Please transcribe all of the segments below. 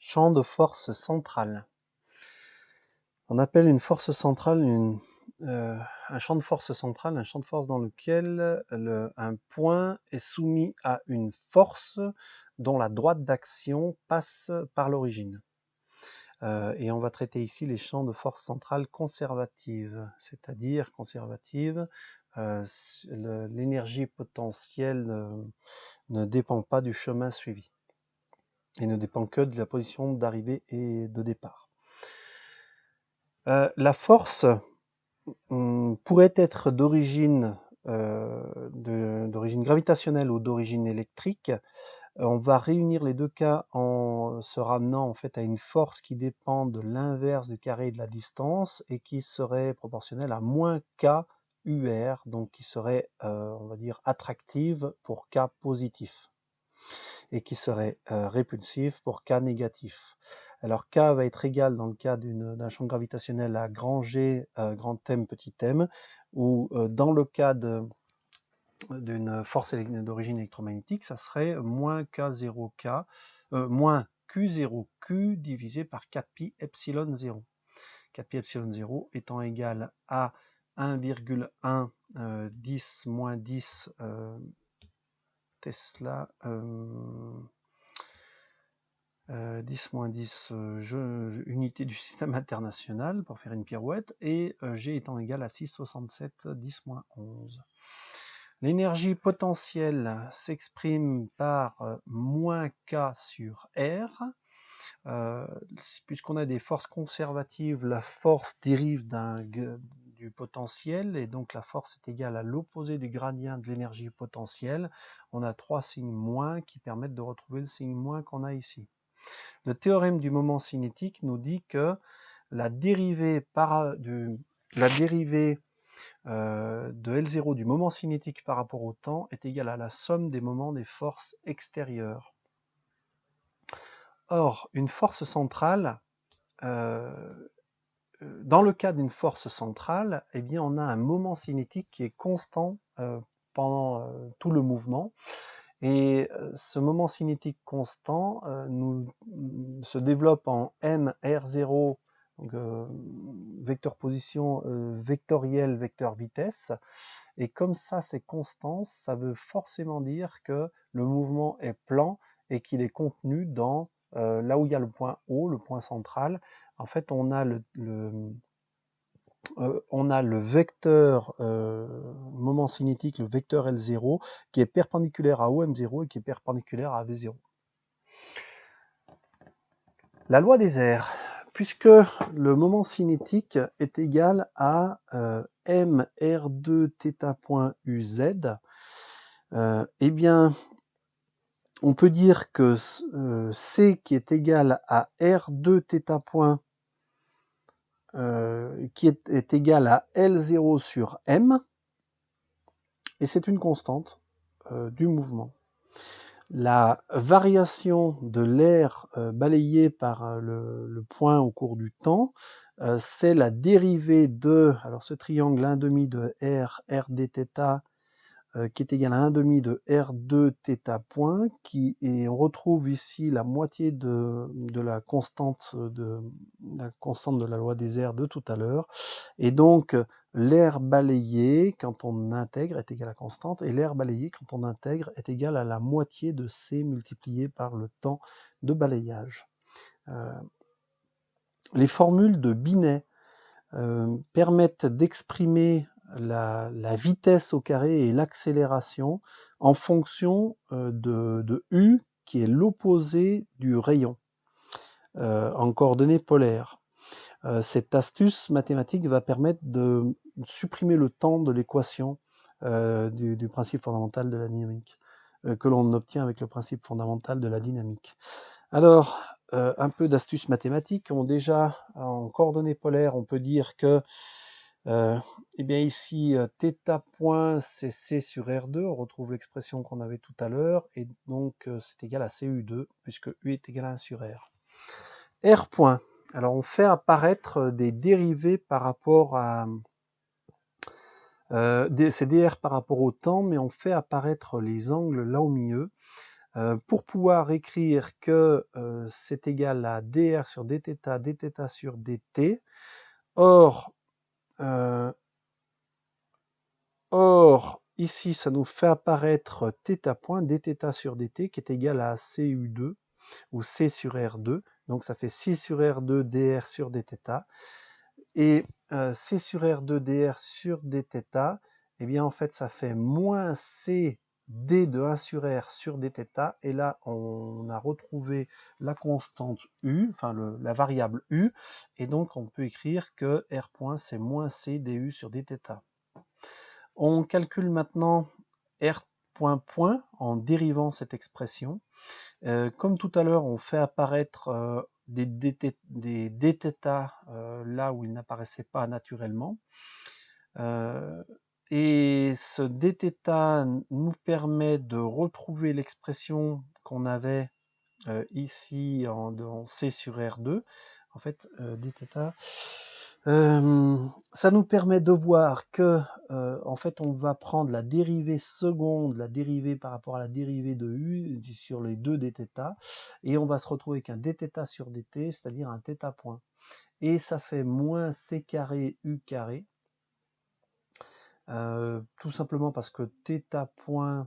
Champ de force central. On appelle une force centrale un champ de force central, un champ de force dans lequel un point est soumis à une force dont la droite d'action passe par l'origine. Et on va traiter ici les champs de force centrale conservative, c'est-à-dire conservative, l'énergie potentielle ne dépend pas du chemin suivi et ne dépend que de la position d'arrivée et de départ. La force pourrait être d'origine gravitationnelle ou d'origine électrique. On va réunir les deux cas en se ramenant en fait à une force qui dépend de l'inverse du carré de la distance et qui serait proportionnelle à moins k UR, donc qui serait, on va dire, attractive pour k positif et qui serait répulsif pour k négatif. Alors k va être égal dans le cas d'un champ gravitationnel à grand G, grand M, petit m, ou dans le cas d'une force d'origine électromagnétique, ça serait moins K0K, moins Q0Q divisé par 4pi epsilon 0. 4pi epsilon 0 étant égal à 1,1 10 moins 10 Tesla 10 moins 10 unité du système international pour faire une pirouette, et G étant égal à 6,67 10 moins 11. L'énergie potentielle s'exprime par moins K sur R. Puisqu'on a des forces conservatives, la force dérive du potentiel, et donc la force est égale à l'opposé du gradient de l'énergie potentielle. On a 3 signes moins qui permettent de retrouver le signe moins qu'on a ici. Le théorème du moment cinétique nous dit que la dérivée de L0 du moment cinétique par rapport au temps est égale à la somme des moments des forces extérieures. Or, une force centrale, dans le cas d'une force centrale, eh bien, on a un moment cinétique qui est constant pendant tout le mouvement. Et ce moment cinétique constant se développe en mR0, donc vecteur position vectoriel, vecteur vitesse. Et comme ça, c'est constant, ça veut forcément dire que le mouvement est plan et qu'il est contenu dans là où il y a le point O, le point central. En fait, on a le vecteur moment cinétique, le vecteur L0, qui est perpendiculaire à OM0 et qui est perpendiculaire à V0. La loi des airs, puisque le moment cinétique est égal à mR2θ.uz, eh bien, on peut dire que C qui est égal à R2θ. Qui est égal à L0 sur M, et c'est une constante du mouvement. La variation de l'air balayé par le point au cours du temps, c'est la dérivée de, alors ce triangle 1,5 de R, R dθ, qui est égal à 1,5 de R2θ point, et on retrouve ici la moitié de la constante de la loi des airs de tout à l'heure. Et donc, l'air balayé, quand on intègre, est égal à constante, et l'air balayé, quand on intègre, est égal à la moitié de C multiplié par le temps de balayage. Les formules de Binet permettent d'exprimer la vitesse au carré et l'accélération en fonction de U, qui est l'opposé du rayon, en coordonnées polaires. Cette astuce mathématique va permettre de supprimer le temps de l'équation du principe fondamental de la dynamique, que l'on obtient avec le principe fondamental de la dynamique. Alors, un peu d'astuces mathématiques. Déjà, en coordonnées polaires, on peut dire que eh bien ici, θ point, c'est C sur R2, on retrouve l'expression qu'on avait tout à l'heure, et donc c'est égal à CU2, puisque U est égal à 1 sur R. R point, alors on fait apparaître des dérivés par rapport à... c'est dr par rapport au temps, mais on fait apparaître les angles là au milieu. Pour pouvoir écrire que c'est égal à dr sur dθ sur dt. Or, ici, ça nous fait apparaître θ point dθ sur dt qui est égal à cu2 ou c sur r2. Donc ça fait c sur r2 dr sur dθ. Et c sur r2 dr sur dθ, eh bien en fait ça fait moins c d de 1 sur r sur dθ. Et là on a retrouvé la constante u, enfin la variable u. Et donc on peut écrire que r point c'est moins c du sur dθ. On calcule maintenant r point point en dérivant cette expression. Comme tout à l'heure, on fait apparaître des dθ là où ils n'apparaissaient pas naturellement. Et ce dθ nous permet de retrouver l'expression qu'on avait ici en C sur R2. En fait, dθ, ça nous permet de voir que en fait, on va prendre la dérivée seconde, la dérivée par rapport à la dérivée de u sur les deux dθ, et on va se retrouver avec un dθ sur dt, c'est-à-dire un θ point. Et ça fait moins c carré u carré, tout simplement parce que θ point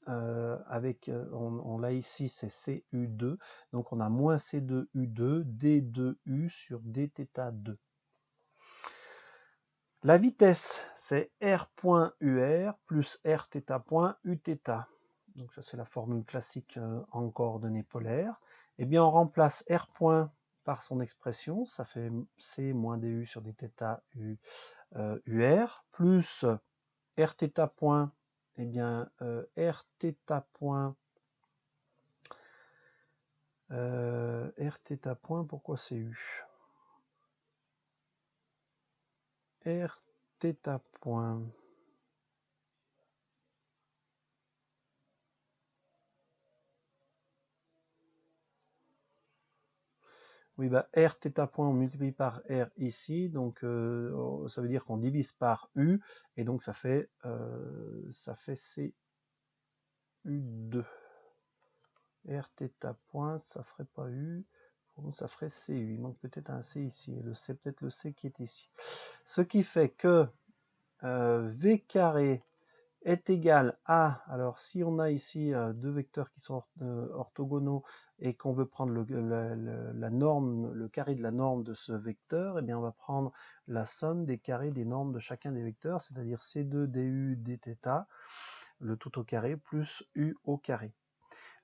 on l'a ici, c'est cu2, donc on a moins c2u2 d2u sur dθ2. La vitesse, c'est r.ur plus rθ.uθ. Donc ça, c'est la formule classique en coordonnées polaires. Eh bien, on remplace r point par son expression, ça fait c moins du sur dθ ur, plus rθ point, eh bien, rθ point, pourquoi c'est u? Rθ point. Oui, bah, rθ point, on multiplie par r ici, donc ça veut dire qu'on divise par u, et donc ça fait cu2. Rθ point, ça ferait pas u, ça ferait cu. Il manque peut-être un c ici, et c'est peut-être le c qui est ici. Ce qui fait que v carré est égal à, alors si on a ici deux vecteurs qui sont orthogonaux et qu'on veut prendre la norme, le carré de la norme de ce vecteur, eh bien on va prendre la somme des carrés des normes de chacun des vecteurs, c'est-à-dire c2 du dθ, le tout au carré, plus u au carré.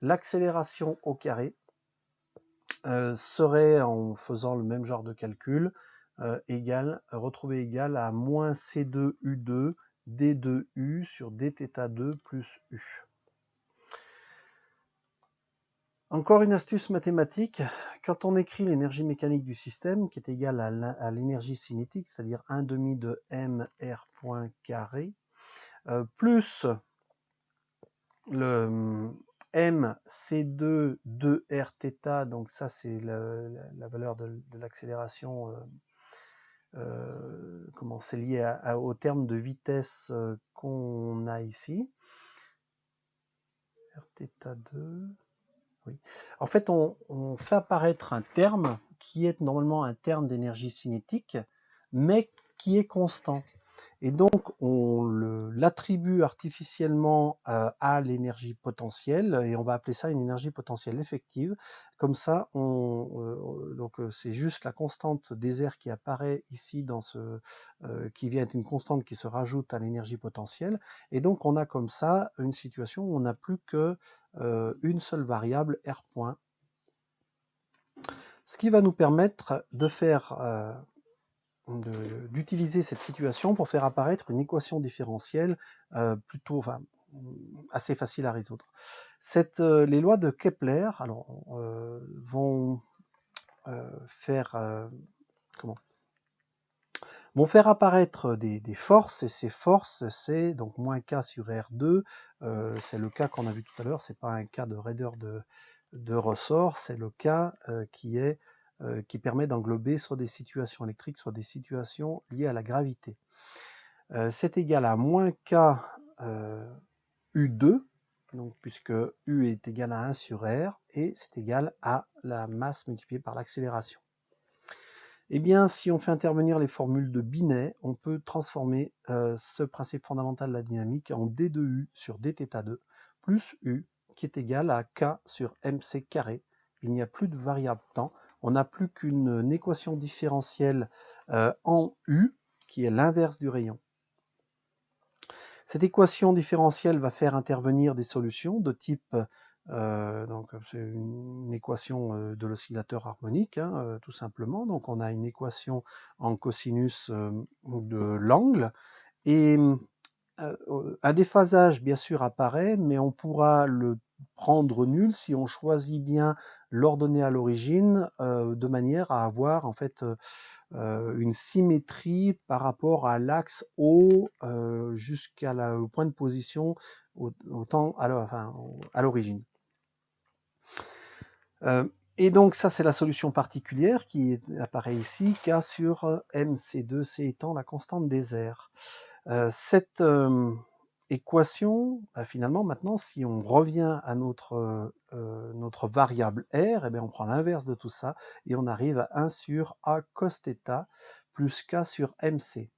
L'accélération au carré serait, en faisant le même genre de calcul, retrouvé égal à moins c2u2 d2u sur dθ2 plus u. Encore une astuce mathématique, quand on écrit l'énergie mécanique du système, qui est égale à l'énergie cinétique, c'est-à-dire 1/2 de mr point carré, plus le mc2 de rθ, donc ça c'est la valeur de l'accélération, comment c'est lié au terme de vitesse qu'on a ici, rθ2. Oui. En fait, on fait apparaître un terme qui est normalement un terme d'énergie cinétique, mais qui est constant. Et donc, on l'attribue artificiellement à l'énergie potentielle, et on va appeler ça une énergie potentielle effective. Comme ça, c'est juste la constante des airs qui apparaît ici, qui vient être une constante qui se rajoute à l'énergie potentielle. Et donc, on a comme ça une situation où on n'a plus qu'une seule variable, R point. Ce qui va nous permettre de d'utiliser cette situation pour faire apparaître une équation différentielle assez facile à résoudre. Les lois de Kepler vont faire apparaître des forces, et ces forces, c'est donc moins K sur R2, c'est le cas qu'on a vu tout à l'heure, c'est pas un cas de raideur de ressort, c'est le cas qui permet d'englober soit des situations électriques, soit des situations liées à la gravité. C'est égal à moins K U2, donc, puisque U est égal à 1 sur R, et c'est égal à la masse multipliée par l'accélération. Eh bien, si on fait intervenir les formules de Binet, on peut transformer ce principe fondamental de la dynamique en d de U sur dθ2 plus U, qui est égal à K sur mc carré. Il n'y a plus de variable temps, on n'a plus qu'une équation différentielle en U, qui est l'inverse du rayon. Cette équation différentielle va faire intervenir des solutions de type, donc c'est une équation de l'oscillateur harmonique, hein, tout simplement. Donc on a une équation en cosinus de l'angle, et un déphasage bien sûr apparaît, mais on pourra le prendre nul si on choisit bien l'ordonnée à l'origine, de manière à avoir en fait une symétrie par rapport à l'axe O jusqu'au point de position à l'origine. Et donc ça c'est la solution particulière qui apparaît ici, K sur MC2C étant la constante des airs. Cette équation, finalement maintenant si on revient à notre variable R, eh bien, on prend l'inverse de tout ça et on arrive à 1 sur A cos θ plus K sur MC.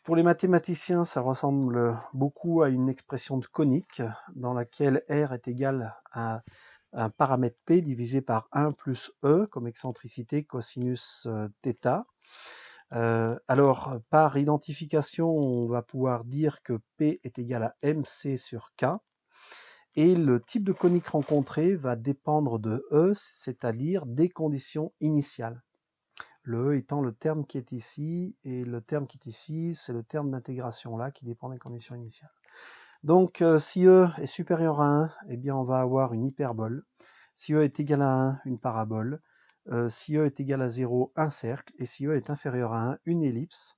Pour les mathématiciens, ça ressemble beaucoup à une expression de conique dans laquelle R est égal à un paramètre P divisé par 1 plus E comme excentricité cosinus θ. Alors, par identification, on va pouvoir dire que P est égal à MC sur K. Et le type de conique rencontré va dépendre de E, c'est-à-dire des conditions initiales. Le E étant le terme qui est ici, et le terme qui est ici, c'est le terme d'intégration là qui dépend des conditions initiales. Donc, si E est supérieur à 1, eh bien, on va avoir une hyperbole. Si E est égal à 1, une parabole. Si E est égal à 0, un cercle. Et si E est inférieur à 1, une ellipse,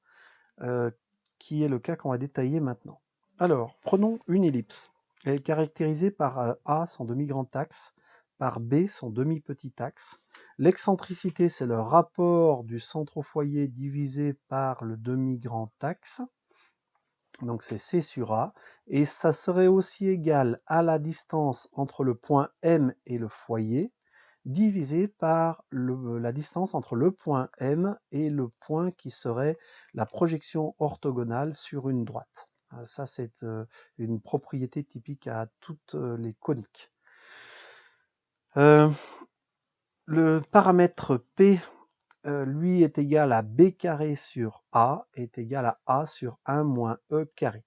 qui est le cas qu'on va détailler maintenant. Alors, prenons une ellipse. Elle est caractérisée par A, son demi-grand axe, par B, son demi-petit axe. L'excentricité, c'est le rapport du centre au foyer divisé par le demi-grand axe. Donc c'est C sur A. Et ça serait aussi égal à la distance entre le point M et le foyer, divisé par la distance entre le point M et le point qui serait la projection orthogonale sur une droite. Ça, c'est une propriété typique à toutes les coniques. Le paramètre P, lui, est égal à B carré sur A, est égal à A sur 1 moins E carré.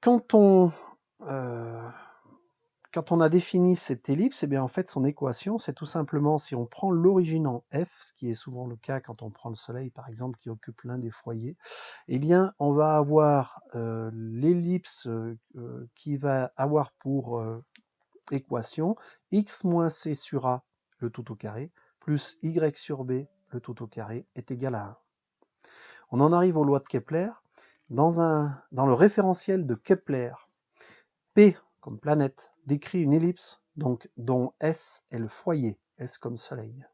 Quand on a défini cette ellipse, eh bien en fait son équation, c'est tout simplement si on prend l'origine en F, ce qui est souvent le cas quand on prend le Soleil par exemple qui occupe l'un des foyers, eh bien on va avoir l'ellipse qui va avoir pour équation x moins c sur a, le tout au carré, plus y sur b, le tout au carré, est égal à 1. On en arrive aux lois de Kepler. Dans le référentiel de Kepler, P comme planète décrit une ellipse donc, dont S est le foyer, S comme soleil.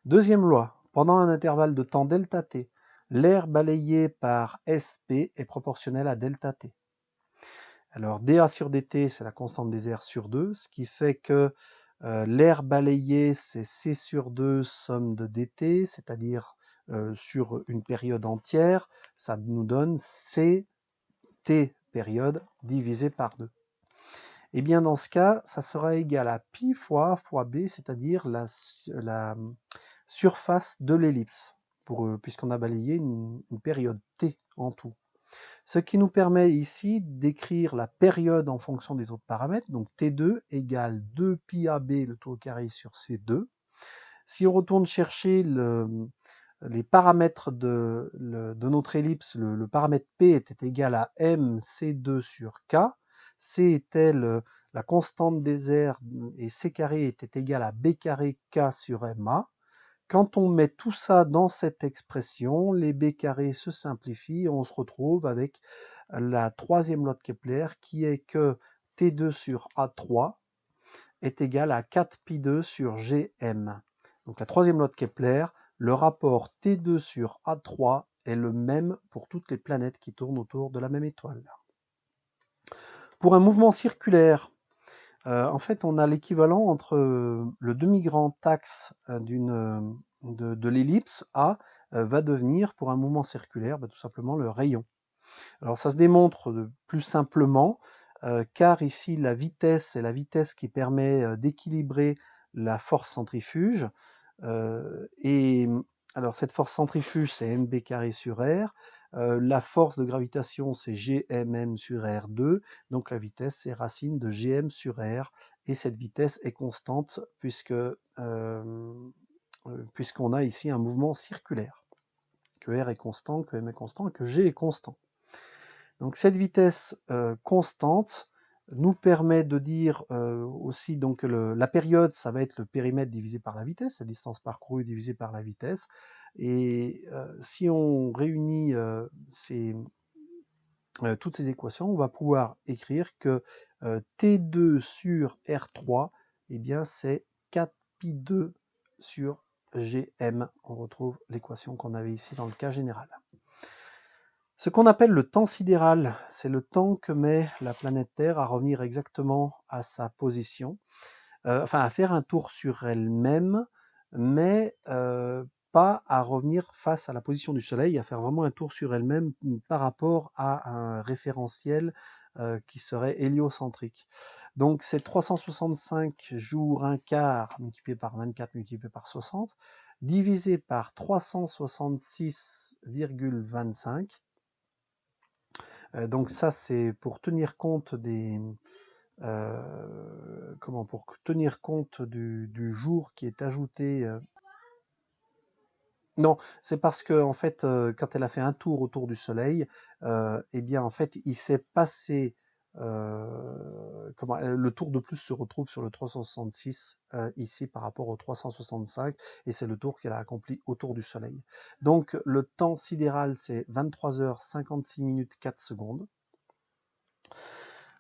Deuxième loi, pendant un intervalle de temps ΔT, l'air balayé par SP est proportionnel à ΔT. Alors dA sur dt, c'est la constante des airs sur 2, ce qui fait que l'air balayé, c'est C sur 2 somme de dt, c'est-à-dire sur une période entière, ça nous donne CT période divisé par 2. Et bien dans ce cas, ça sera égal à pi fois b, c'est-à-dire la surface de l'ellipse, puisqu'on a balayé une période t en tout. Ce qui nous permet ici d'écrire la période en fonction des autres paramètres, donc T2 égale 2 pi AB le tout au carré sur C2. Si on retourne chercher les paramètres de notre ellipse, le paramètre P était égal à MC2 sur K, C était la constante des airs et C carré était égal à B carré K sur MA. Quand on met tout ça dans cette expression, les b carrés se simplifient et on se retrouve avec la troisième loi de Kepler qui est que T2 sur A3 est égal à 4 pi2 sur Gm. Donc la troisième loi de Kepler, le rapport T2 sur A3 est le même pour toutes les planètes qui tournent autour de la même étoile. Pour un mouvement circulaire, en fait, on a l'équivalent entre le demi-grand axe de l'ellipse A va devenir, pour un mouvement circulaire, tout simplement le rayon. Alors ça se démontre plus simplement, car ici la vitesse est la vitesse qui permet d'équilibrer la force centrifuge. Et alors cette force centrifuge, c'est mb carré sur r. La force de gravitation, c'est gmm sur r2. Donc la vitesse, c'est racine de gm sur r. Et cette vitesse est constante puisqu'on a ici un mouvement circulaire. Que r est constant, que m est constant et que g est constant. Donc cette vitesse constante nous permet de dire aussi donc la période, ça va être le périmètre divisé par la vitesse, la distance parcourue divisée par la vitesse. Et si on réunit toutes ces équations, on va pouvoir écrire que T2 sur R3, eh bien c'est 4pi2 sur Gm. On retrouve l'équation qu'on avait ici dans le cas général. Ce qu'on appelle le temps sidéral, c'est le temps que met la planète Terre à revenir exactement à sa position, enfin à faire un tour sur elle-même, mais pas à revenir face à la position du Soleil, à faire vraiment un tour sur elle-même par rapport à un référentiel qui serait héliocentrique. Donc c'est 365 jours, un quart, multiplié par 24, multiplié par 60, divisé par 366,25. Donc ça, c'est pour tenir compte pour tenir compte du jour qui est ajouté. Non, c'est parce que en fait, quand elle a fait un tour autour du Soleil, eh bien en fait, il s'est passé le tour de plus se retrouve sur le 366 ici par rapport au 365, et c'est le tour qu'elle a accompli autour du Soleil. Donc le temps sidéral, c'est 23 h 56 minutes 4 secondes.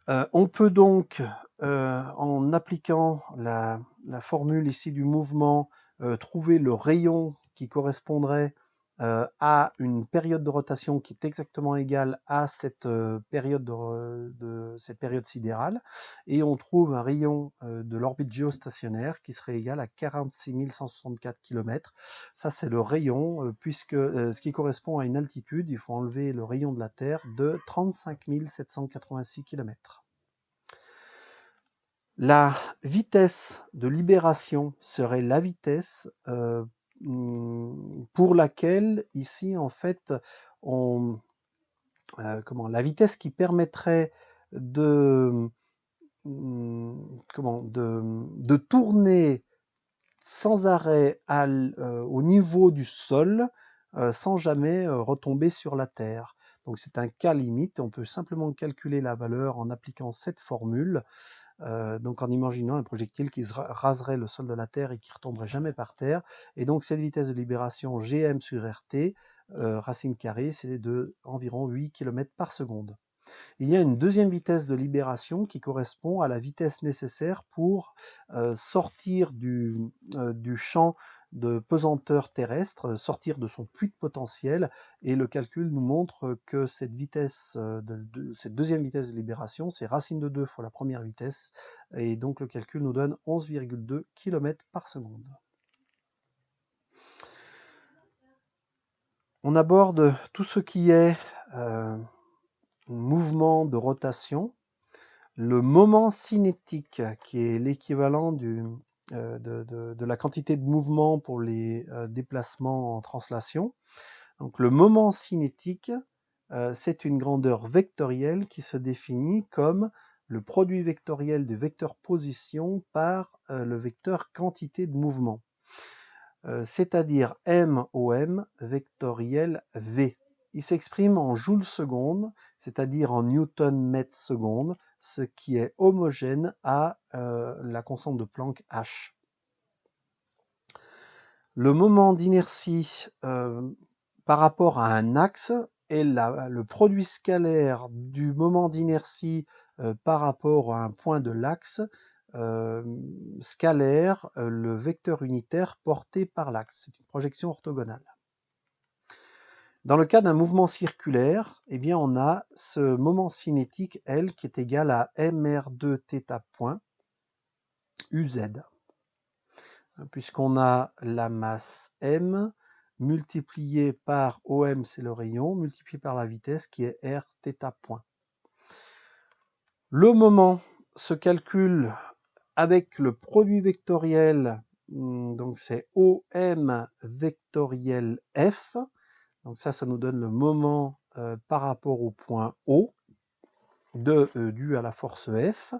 On peut donc, en appliquant la formule ici du mouvement, trouver le rayon qui correspondrait à une période de rotation qui est exactement égale à cette période cette période sidérale, et on trouve un rayon de l'orbite géostationnaire qui serait égal à 46 164 km. Ça, c'est le rayon, puisque ce qui correspond à une altitude, il faut enlever le rayon de la Terre, de 35 786 km. La vitesse de libération serait la vitesse pour laquelle ici en fait la vitesse qui permettrait de tourner sans arrêt au niveau du sol sans jamais retomber sur la Terre. Donc c'est un cas limite, on peut simplement calculer la valeur en appliquant cette formule. Donc en imaginant un projectile qui raserait le sol de la Terre et qui ne retomberait jamais par terre. Et donc cette vitesse de libération Gm sur RT, racine carrée, c'est de environ 8 km par seconde. Il y a une deuxième vitesse de libération qui correspond à la vitesse nécessaire pour sortir du champ de pesanteur terrestre, sortir de son puits de potentiel, et le calcul nous montre que cette vitesse, cette deuxième vitesse de libération, c'est racine de 2 fois la première vitesse, et donc le calcul nous donne 11,2 km par seconde. On aborde tout ce qui est mouvement de rotation. Le moment cinétique, qui est l'équivalent de la quantité de mouvement pour les déplacements en translation. Donc le moment cinétique, c'est une grandeur vectorielle qui se définit comme le produit vectoriel du vecteur position par le vecteur quantité de mouvement, c'est-à-dire MOM vectoriel V. Il s'exprime en joules secondes, c'est-à-dire en newton mètre seconde, ce qui est homogène à la constante de Planck H. Le moment d'inertie par rapport à un axe est le produit scalaire du moment d'inertie par rapport à un point de l'axe scalaire, le vecteur unitaire porté par l'axe. C'est une projection orthogonale. Dans le cas d'un mouvement circulaire, eh bien, on a ce moment cinétique L qui est égal à mr2 θ point uz, puisqu'on a la masse m multipliée par OM, c'est le rayon, multiplié par la vitesse qui est r θ point. Le moment se calcule avec le produit vectoriel, donc c'est OM vectoriel F. Donc ça nous donne le moment par rapport au point O dû à la force F.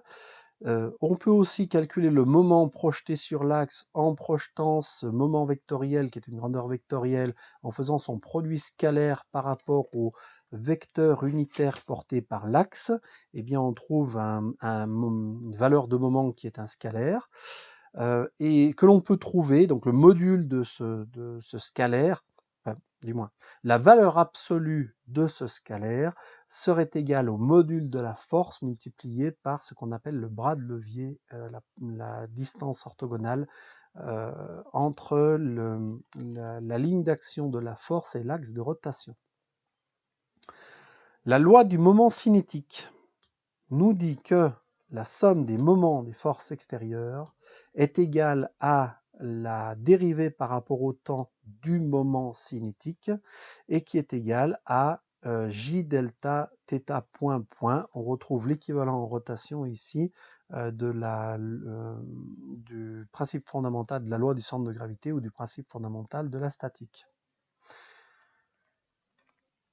On peut aussi calculer le moment projeté sur l'axe en projetant ce moment vectoriel qui est une grandeur vectorielle en faisant son produit scalaire par rapport au vecteur unitaire porté par l'axe. Eh bien, on trouve une valeur de moment qui est un scalaire et que l'on peut trouver, donc le module de ce scalaire, du moins, la valeur absolue de ce scalaire serait égale au module de la force multiplié par ce qu'on appelle le bras de levier, la distance orthogonale entre la ligne d'action de la force et l'axe de rotation. La loi du moment cinétique nous dit que la somme des moments des forces extérieures est égale à la dérivée par rapport au temps du moment cinétique et qui est égale à J delta θ point point. On retrouve l'équivalent en rotation ici du principe fondamental de la loi du centre de gravité ou du principe fondamental de la statique.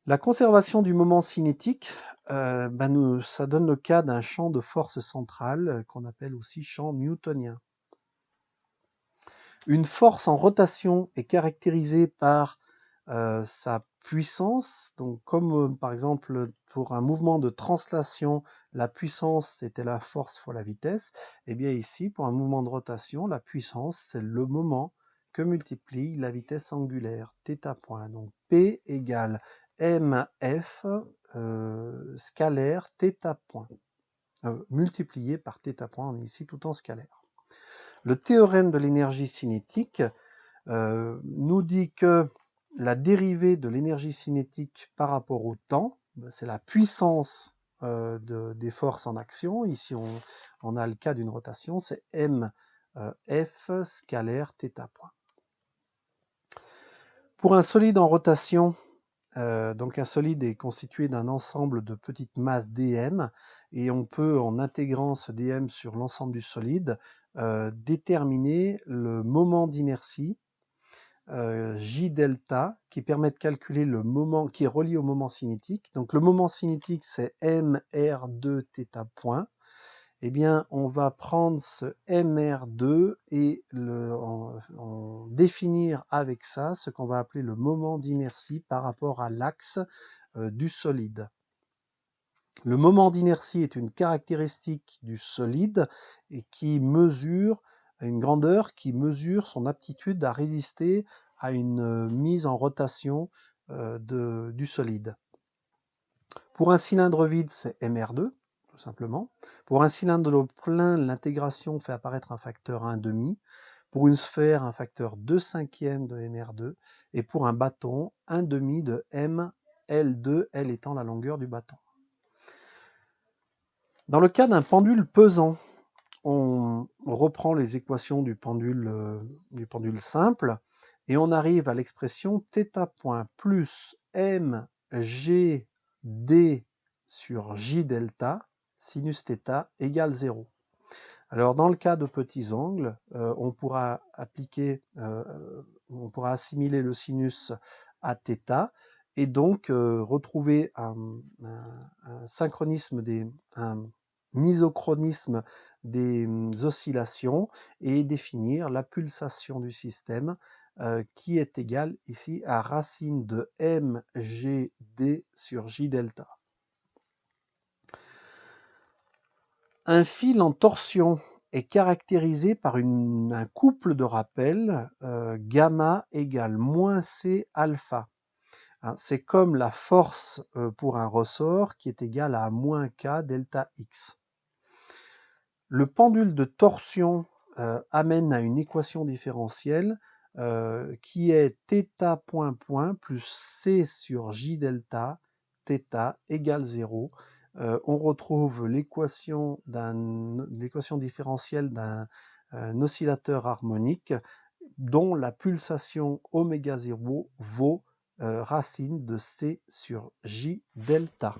La conservation du moment cinétique, ça donne le cas d'un champ de force centrale qu'on appelle aussi champ newtonien. Une force en rotation est caractérisée par sa puissance, donc comme par exemple pour un mouvement de translation, la puissance c'était la force fois la vitesse, et bien ici pour un mouvement de rotation, la puissance c'est le moment que multiplie la vitesse angulaire, θ point. Donc P égale mf scalaire θ point, multiplié par θ point, on est ici tout en scalaire. Le théorème de l'énergie cinétique nous dit que la dérivée de l'énergie cinétique par rapport au temps, c'est la puissance des forces en action. Ici, on a le cas d'une rotation, c'est mf scalaire θ point. Pour un solide en rotation, donc un solide est constitué d'un ensemble de petites masses dm et on peut, en intégrant ce dm sur l'ensemble du solide, déterminer le moment d'inertie J delta qui permet de calculer le moment qui est relié au moment cinétique. Donc le moment cinétique c'est mr2 θ point. Eh bien, on va prendre ce mr2 et en définir avec ça ce qu'on va appeler le moment d'inertie par rapport à l'axe du solide. Le moment d'inertie est une caractéristique du solide et qui mesure une grandeur qui mesure son aptitude à résister à une mise en rotation du solide. Pour un cylindre vide, c'est mr2, tout simplement. Pour un cylindre plein, l'intégration fait apparaître un facteur 1,5. Pour une sphère, un facteur 2/5 de mr2. Et pour un bâton, 1,5 de ml2, L étant la longueur du bâton. Dans le cas d'un pendule pesant, on reprend les équations du pendule simple et on arrive à l'expression θ point plus mgd sur j delta sinus θ égale 0. Alors dans le cas de petits angles, on pourra assimiler le sinus à θ et donc retrouver un synchronisme un isochronisme des oscillations et définir la pulsation du système qui est égale ici à racine de mgd sur j delta. Un fil en torsion est caractérisé par un couple de rappels gamma égale moins c alpha. C'est comme la force pour un ressort qui est égale à moins k delta x. Le pendule de torsion amène à une équation différentielle qui est θ point point plus C sur J delta, θ égale 0. On retrouve l'équation différentielle d'un oscillateur harmonique dont la pulsation oméga 0 vaut racine de C sur J delta.